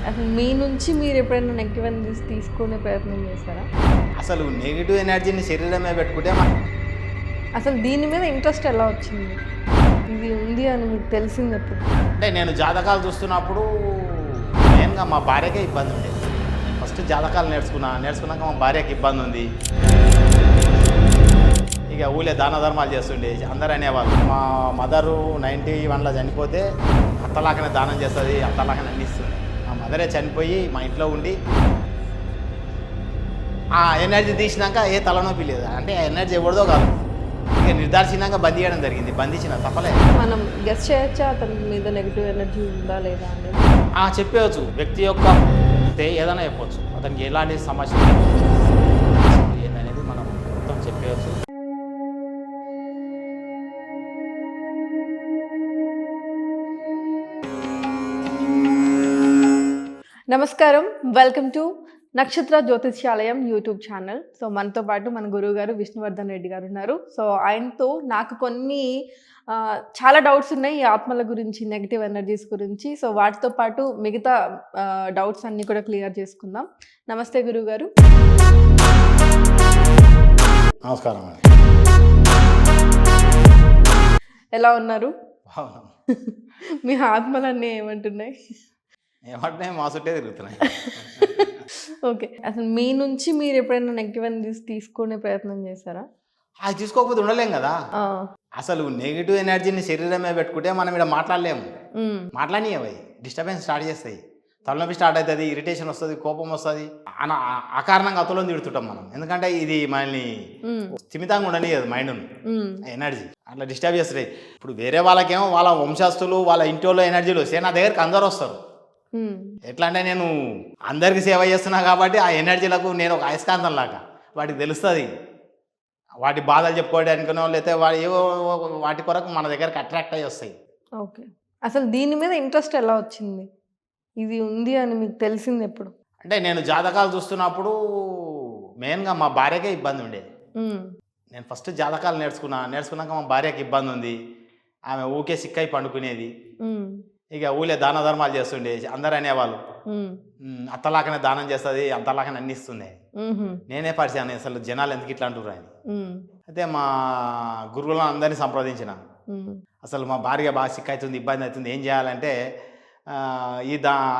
అసలు మీ నుంచి మీరు ఎప్పుడైనా నెగెటివ్ ఎనర్జీస్ తీసుకునే ప్రయత్నం చేస్తారా? అసలు నెగిటివ్ ఎనర్జీని శరీరమే పెట్టుకుంటే అసలు దీని మీద ఇంట్రెస్ట్ ఎలా వచ్చింది? ఇది ఉంది అని మీకు తెలిసింది ఎప్పుడు? అంటే నేను జాతకాలు చూస్తున్నప్పుడు మెయిన్గా మా భార్యకే ఇబ్బంది ఉండేది. ఫస్ట్ జాతకాలు నేర్చుకున్నాక మా భార్యకి ఇబ్బంది ఉంది. ఇక ఊళ్ళే దాన ధర్మాలు చేస్తుండే అందరూ అనేవాళ్ళు. మా మదరు 91లో చనిపోతే అత్తలాకనే దానం చేస్తుంది, అత్తలాకనే అన్ని ఇస్తుంది. మా మదరే చనిపోయి మా ఇంట్లో ఉండి ఆ ఎనర్జీ తీసినాక ఏ తలనొప్పి లేదు. అంటే ఆ ఎనర్జీ ఎవరిదో కాదు, ఇక నిర్ధారించినాక బంద్ చేయడం జరిగింది. బంధించిన తప్పలే. మనం గెస్ చేయొచ్చా అతని మీద నెగటివ్ ఎనర్జీ ఉందా లేదా అనేది? చెప్పవచ్చు. వ్యక్తి యొక్క ఏదైనా చెప్పవచ్చు. అతనికి ఎలాంటి సమస్య ఏందనేది మనం మొత్తం చెప్పవచ్చు. నమస్కారం, వెల్కమ్ టు నక్షత్ర జ్యోతిష్యాలయం యూట్యూబ్ ఛానల్. సో మనతో పాటు మన గురువు గారు విష్ణువర్ధన్ రెడ్డి గారు ఉన్నారు. సో ఆయనతో నాకు కొన్ని చాలా డౌట్స్ ఉన్నాయి ఈ ఆత్మల గురించి, నెగిటివ్ ఎనర్జీస్ గురించి. సో వాటితో పాటు మిగతా డౌట్స్ అన్నీ కూడా క్లియర్ చేసుకుందాం. నమస్తే గురువు గారు. నమస్కారం. ఎలా ఉన్నారు? మీ ఆత్మలన్నీ ఏమంటున్నాయి? ఏమంటే మా చుట్టే తిరుగుతున్నాయి. ఓకే, అసలు మీ నుంచి మీరు ఎప్పుడైనా నెగిటివ్ ఎనర్జీస్ తీసుకునే ప్రయత్నం చేస్తారా? అది తీసుకోకపోతే ఉండలేం కదా. అసలు నెగిటివ్ ఎనర్జీని శరీరమే పెట్టుకుంటే మనం ఇక్కడ మాట్లాడలేము. మాట్లాడి అవి డిస్టర్బెన్స్ స్టార్ట్ చేస్తాయి, తలనొప్పి స్టార్ట్ అవుతుంది, ఇరిటేషన్ వస్తుంది, కోపం వస్తుంది. అకారణంగా అతలను తిడుతుంటాం మనం. ఎందుకంటే ఇది మనల్ని స్థిమితంగా ఉండనియదు మైండ్ ఎనర్జీ అట్లా డిస్టర్బ్ చేస్తాయి. ఇప్పుడు వేరే వాళ్ళకేమో వాళ్ళ వంశస్థులు వాళ్ళ ఇంట్లో ఎనర్జీలు వస్తే నా దగ్గరికి అందరు వస్తారు. ఎట్లా అంటే నేను అందరికి సేవ చేస్తున్నా కాబట్టి ఆ ఎనర్జీలకు నేను ఒక అయస్కాంతం లాగా వాటికి తెలుస్తుంది. వాటి బాధలు చెప్పుకోవడానికనో లేకపోతే వాటి కొరకు మన దగ్గరకు అట్రాక్ట్ అయ్యి వస్తాయి. ఓకే, అసలు దీని మీద ఇంట్రెస్ట్ ఎలా వచ్చింది? ఇది ఉంది అని మీకు తెలిసింది ఎప్పుడు? అంటే నేను జాతకాలు చూస్తున్నప్పుడు మెయిన్గా మా భార్యకే ఇబ్బంది ఉండేది. నేను ఫస్ట్ జాతకాలు నేర్చుకున్నాక మా భార్యకి ఇబ్బంది ఉంది. ఆమె ఊకే సిక్కై పండుకునేది. ఇక ఊళ్ళే దాన ధర్మాలు చేస్తుండే అందరూ అనేవాళ్ళు. అత్తలాకనే దానం చేస్తుంది, అత్తలాకనే అన్ని ఇస్తుంది. నేనే పరిచయం అసలు జనాలు ఎందుకు ఇట్లా అంటున్నారు అని. అయితే మా గురువులను అందరినీ సంప్రదించిన. అసలు మా భార్య బాగా సిక్ అవుతుంది, ఇబ్బంది అవుతుంది, ఏం చేయాలంటే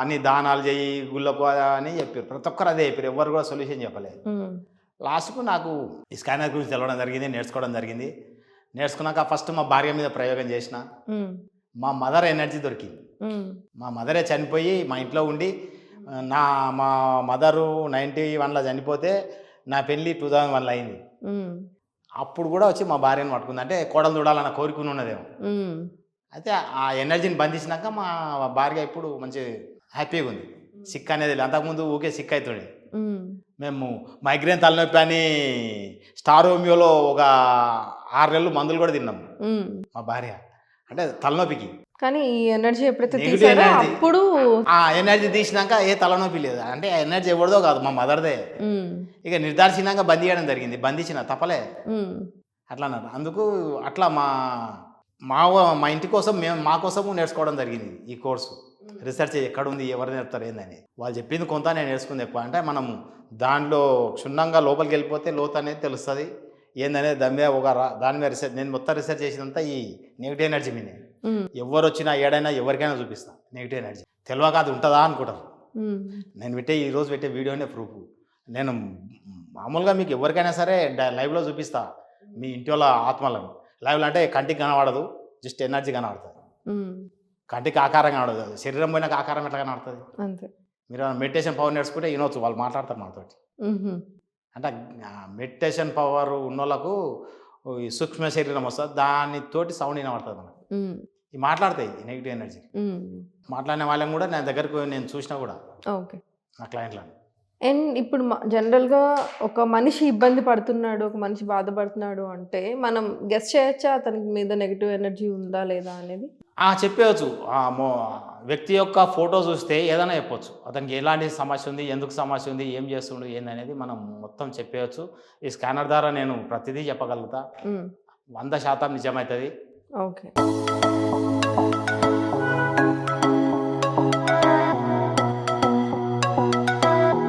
అన్ని దానాలు చేయి గుళ్ళకు అని చెప్పారు. ప్రతి ఒక్కరు అదే చెప్పారు, ఎవరు కూడా సొల్యూషన్ చెప్పలేదు. లాస్ట్కు నాకు ఈ స్కానర్ గురించి తెలవడం జరిగింది, నేర్చుకోవడం జరిగింది. నేర్చుకున్నాక ఫస్ట్ మా భార్య మీద ప్రయోగం చేసిన. మా మదర్ ఎనర్జీ దొరికింది. మా మదరే చనిపోయి మా ఇంట్లో ఉండి మా మదరు 91లో చనిపోతే నా పెళ్ళి 2001లో అయింది. అప్పుడు కూడా వచ్చి మా భార్యను పట్టుకుంది. అంటే కోడలు చూడాలన్న కోరిక ఉన్నదేమో. అయితే ఆ ఎనర్జీని బంధించినాక మా భార్య ఇప్పుడు మంచి హ్యాపీగా ఉంది. సిక్ అనేది అంతకుముందు ఊకే సిక్ అవుతుండే. మేము మైగ్రేన్ తలనొప్పి అని స్టార్ హోమియోలో ఒక 6 నెలలు మందులు కూడా తిన్నాము మా భార్య, అంటే తలనొప్పికి. కానీ ఈ ఎనర్జీ ఎప్పుడైతే తీసారో అప్పుడు ఆ ఎనర్జీ తీసినాక ఏ తలనొప్పి లేదు. అంటే ఆ ఎనర్జీ ఎవరిదో కాదు, మా మదర్దే. ఇక నిర్ధారించినాక బంద్ చేయడం జరిగింది. బంధించిన తప్పలే అట్లా అన్నారు. అందుకు అట్లా మా ఇంటి కోసం మా కోసము నేర్చుకోవడం జరిగింది ఈ కోర్సు. రీసెర్చ్ ఎక్కడ ఉంది, ఎవరు నేర్పుతారు ఏందని వాళ్ళు చెప్పింది కొంత నేను నేర్చుకుంది ఎక్కువ. అంటే మనం దాంట్లో క్షుణ్ణంగా లోపలికి వెళ్ళిపోతే లోతు అనేది తెలుస్తుంది ఏందనేది. దాని మీద రీసెర్చ్ నేను మొత్తం రీసెర్చ్ చేసినంత ఈ నెగిటివ్ ఎనర్జీ మీదే. ఎవరు వచ్చినా ఏడైనా ఎవరికైనా చూపిస్తాను నెగిటివ్ ఎనర్జీ. తెలియక అది ఉంటుందా అనుకుంటారు. నేను ఈరోజు పెట్టే వీడియోనే ప్రూఫ్. నేను మామూలుగా మీకు ఎవరికైనా సరే లైవ్లో చూపిస్తా మీ ఇంటి వాళ్ళ ఆత్మలను. లైవ్లో అంటే కంటికి కనబడదు, జస్ట్ ఎనర్జీ కనబడుతుంది. కంటికి ఆకారం కనబడదు, శరీరం పోయినాక ఆకారం ఎట్లా కనబడుతుంది అంతే. మీరు మెడిటేషన్ పవర్ నేర్చుకుంటే వినొచ్చు, వాళ్ళు మాట్లాడతారు మనతో. అంటే మెడిటేషన్ పవర్ ఉన్నోళ్ళకు ఈ సూక్ష్మ శరీరం వస్తుంది, దానితోటి సౌండ్ వినబడుతుంది మనకు. ఇవి మాట్లాడతాయి ఈ నెగిటివ్ ఎనర్జీ. మాట్లాడిన వాళ్ళని కూడా నా దగ్గరకు నేను చూసినా కూడా నా క్లయింట్లను. అండ్ ఇప్పుడు జనరల్గా ఒక మనిషి ఇబ్బంది పడుతున్నాడు, ఒక మనిషి బాధపడుతున్నాడు అంటే మనం గెస్ చేయొచ్చా అతని మీద నెగిటివ్ ఎనర్జీ ఉందా లేదా అనేది? చెప్పవచ్చు. వ్యక్తి యొక్క ఫోటో చూస్తే ఏదైనా చెప్పవచ్చు. అతనికి ఎలాంటి సమస్య ఉంది, ఎందుకు సమస్య ఉంది, ఏం చేస్తుండు ఏందనేది మనం మొత్తం చెప్పవచ్చు. ఈ స్కానర్ ద్వారా నేను ప్రతిదీ చెప్పగలుగుతా. 100% నిజమవుతుంది. ఓకే.